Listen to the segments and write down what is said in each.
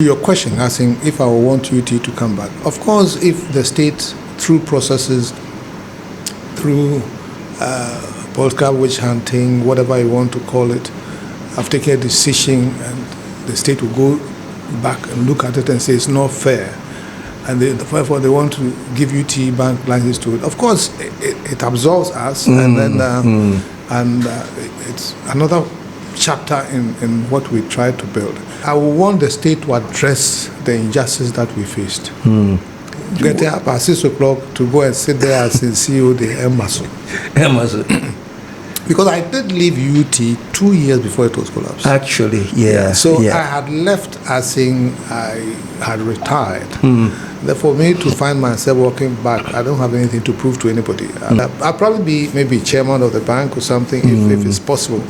Your question asking if I want UT to come back. Of course, if the state, through processes, through political witch hunting, whatever you want to call it, have taken a decision and the state will go back and look at it and say it's not fair, and therefore they want to give UT bank license to it. Of course, it absolves us, and then it's another chapter in what we try to build. I would want the state to address the injustice that we faced. Getting up at 6 o'clock to go and sit there as in CEO the Emerson. Because I did leave UT 2 years before it was collapsed. Actually, yeah. So I had left as in I had retired. Therefore, me to find myself walking back, I don't have anything to prove to anybody. I'll probably be maybe chairman of the bank or something if it's possible.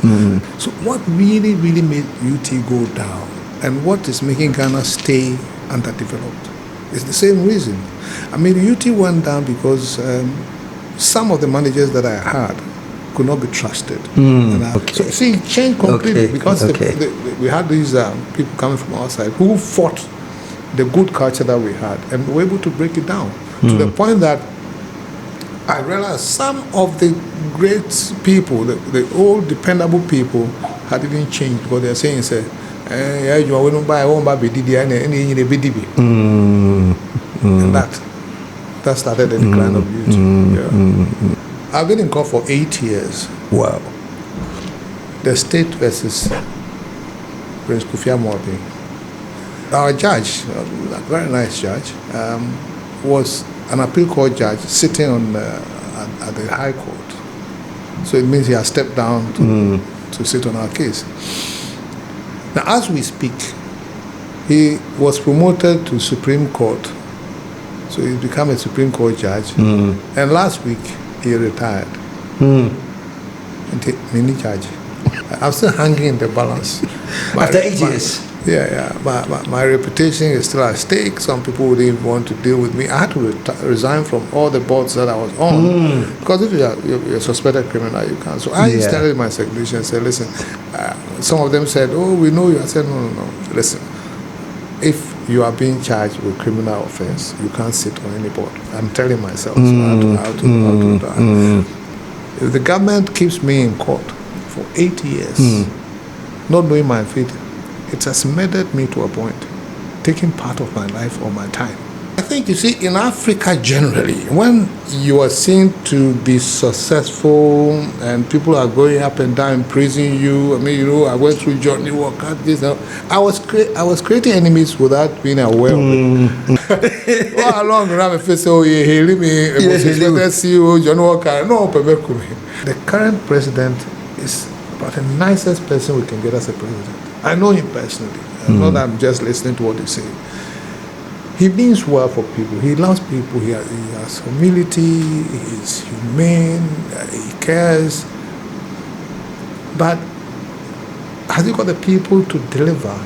So what really made UT go down and what is making Ghana stay underdeveloped is the same reason. I mean, UT went down because some of the managers that I had could not be trusted. So see, it changed completely because we had these people coming from outside who fought the good culture that we had and were able to break it down to the point that I realized some of the great people, the old dependable people, had even changed because they are saying, say, and that started the decline of UT. I've been in court for 8 years. Wow. The state versus Prince KOFI AMOABENG. Our judge, a very nice judge, was an appeal court judge sitting on at the High Court. So it means he has stepped down to sit on our case. Now, as we speak, he was promoted to Supreme Court. So he's become a Supreme Court judge. And last week, he retired. Mini judge. I'm still hanging in the balance. After 8 years? My reputation is still at stake. Some people wouldn't even want to deal with me. I had to resign from all the boards that I was on. Because if you're a suspected criminal, you can't. So I started my seclusion and said, listen, some of them said, oh, we know you. I said, no. Listen, if you are being charged with criminal offense, you can't sit on any board. I'm telling myself. So how to if the government keeps me in court for 8 years, not knowing my fate, it has murdered me to a point, taking part of my life or my time. I think, you see, in Africa generally, when you are seen to be successful and people are going up and down praising you, I mean, I went through Johnny Walker, this, I was creating enemies without being aware of it. Well, along around face, oh, yeah, he leave me, CEO, Johnny Walker, no, the current president is about the nicest person we can get as a president. I know him personally. Not that I'm just listening to what they say. He means well for people. He loves people. He has humility. He's humane. He cares. But has he got the people to deliver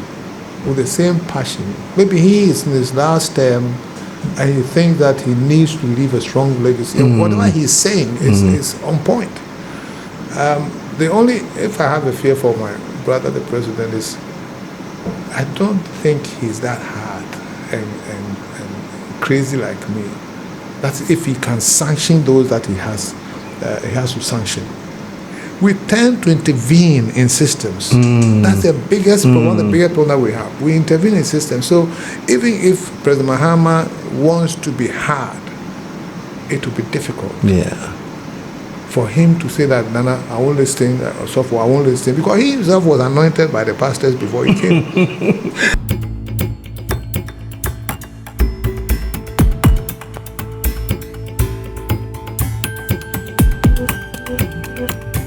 with the same passion? Maybe he is in his last term and he thinks that he needs to leave a strong legacy. And whatever he's saying is on point. If I have a fear for my brother, the president, is I don't think he's that hard and crazy like me. That's if he can sanction those that he has to sanction. We tend to intervene in systems. That's the biggest problem, one of the biggest problems that we have. We intervene in systems. So even if President Mahama wants to be hard, it will be difficult. For him to say that, Nana, I won't listen, I won't listen, because he himself was anointed by the pastors before he came.